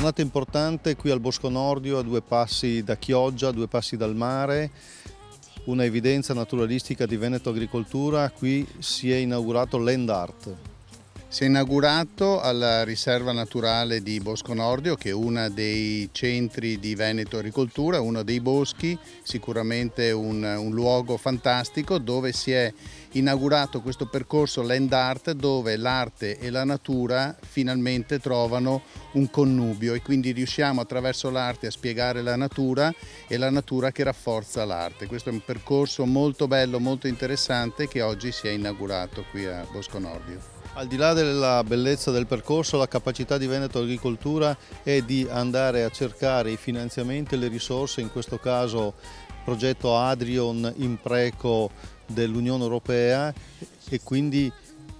Giornata importante qui al Bosco Nordio, a 2 passi da Chioggia, a 2 passi dal mare, una evidenza naturalistica di Veneto Agricoltura. Qui si è inaugurato Land Art. Si è inaugurato alla riserva naturale di Bosco Nordio, che è uno dei centri di Veneto Agricoltura, uno dei boschi, sicuramente un luogo fantastico dove si è inaugurato questo percorso Land Art, dove l'arte e la natura finalmente trovano un connubio e quindi riusciamo attraverso l'arte a spiegare la natura e la natura che rafforza l'arte. Questo è un percorso molto bello, molto interessante che oggi si è inaugurato qui a Bosco Nordio. Al di là della bellezza del percorso, la capacità di Veneto Agricoltura è di andare a cercare i finanziamenti e le risorse, in questo caso progetto Adrion Impreco dell'Unione Europea, e quindi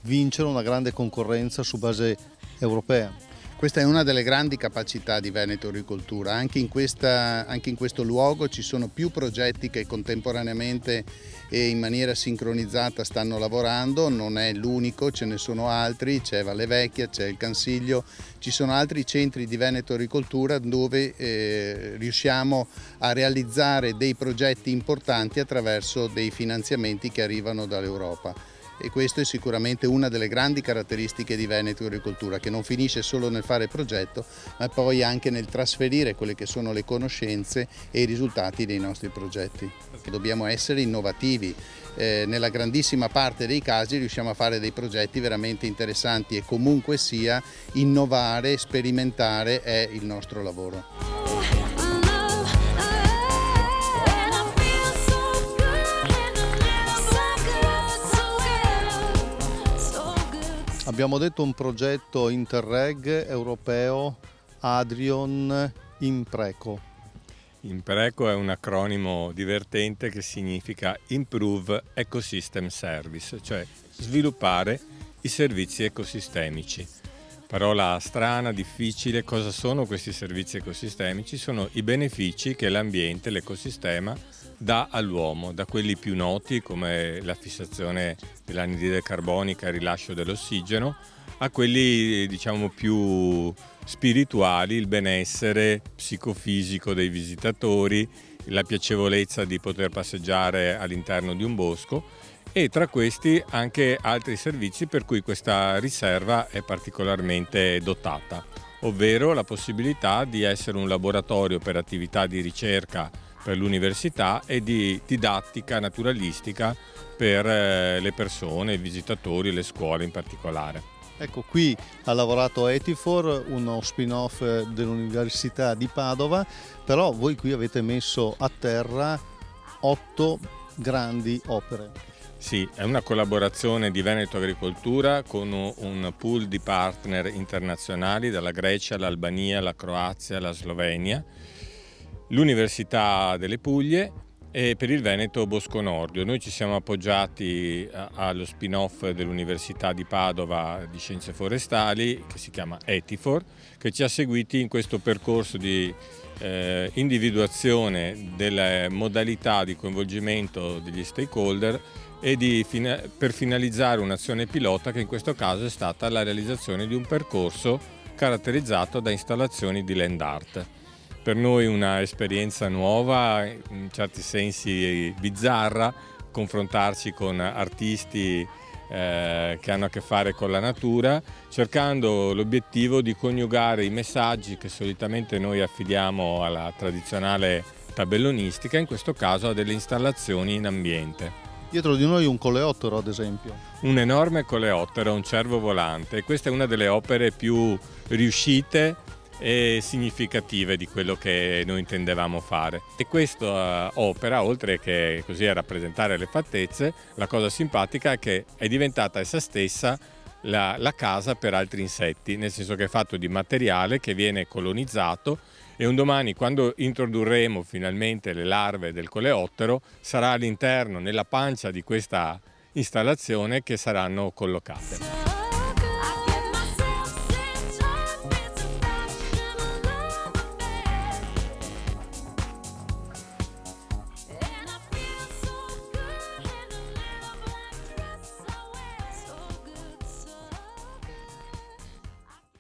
vincere una grande concorrenza su base europea. Questa è una delle grandi capacità di Veneto Agricoltura. Anche in questo luogo ci sono più progetti che contemporaneamente e in maniera sincronizzata stanno lavorando. Non è l'unico, ce ne sono altri, c'è Valle Vecchia, c'è il Cansiglio, ci sono altri centri di Veneto Agricoltura dove riusciamo a realizzare dei progetti importanti attraverso dei finanziamenti che arrivano dall'Europa. E questo è sicuramente una delle grandi caratteristiche di Veneto Agricoltura, che non finisce solo nel fare progetto, ma poi anche nel trasferire quelle che sono le conoscenze e i risultati dei nostri progetti. Dobbiamo essere innovativi, nella grandissima parte dei casi riusciamo a fare dei progetti veramente interessanti e comunque sia innovare, sperimentare è il nostro lavoro. Abbiamo detto un progetto Interreg europeo Adrion Impreco. Impreco è un acronimo divertente che significa Improve Ecosystem Service, cioè sviluppare i servizi ecosistemici. Parola strana, difficile. Cosa sono questi servizi ecosistemici? Sono i benefici che l'ambiente, l'ecosistema dà all'uomo, da quelli più noti come la fissazione dell'anidride carbonica e il rilascio dell'ossigeno, a quelli diciamo più spirituali, il benessere psicofisico dei visitatori, la piacevolezza di poter passeggiare all'interno di un bosco, e tra questi anche altri servizi per cui questa riserva è particolarmente dotata, ovvero la possibilità di essere un laboratorio per attività di ricerca per l'università e di didattica naturalistica per le persone, i visitatori e le scuole in particolare. Ecco, qui ha lavorato Etifor, uno spin-off dell'Università di Padova, però voi qui avete messo a terra 8 grandi opere. Sì, è una collaborazione di Veneto Agricoltura con un pool di partner internazionali dalla Grecia, l'Albania, la Croazia, la Slovenia, l'Università delle Puglie e per il Veneto Bosco Nordio. Noi ci siamo appoggiati allo spin-off dell'Università di Padova di Scienze Forestali, che si chiama Etifor, che ci ha seguiti in questo percorso di individuazione delle modalità di coinvolgimento degli stakeholder e per finalizzare un'azione pilota che in questo caso è stata la realizzazione di un percorso caratterizzato da installazioni di land art. Per noi una esperienza nuova, in certi sensi bizzarra, confrontarci con artisti che hanno a che fare con la natura, cercando l'obiettivo di coniugare i messaggi che solitamente noi affidiamo alla tradizionale tabellonistica, in questo caso a delle installazioni in ambiente. Dietro di noi un coleottero, ad esempio. Un enorme coleottero, un cervo volante, e questa è una delle opere più riuscite e significative di quello che noi intendevamo fare. E questa opera, oltre che così a rappresentare le fattezze, la cosa simpatica è che è diventata essa stessa la casa per altri insetti, nel senso che è fatto di materiale che viene colonizzato, e un domani, quando introdurremo finalmente le larve del coleottero, sarà all'interno, nella pancia di questa installazione, che saranno collocate.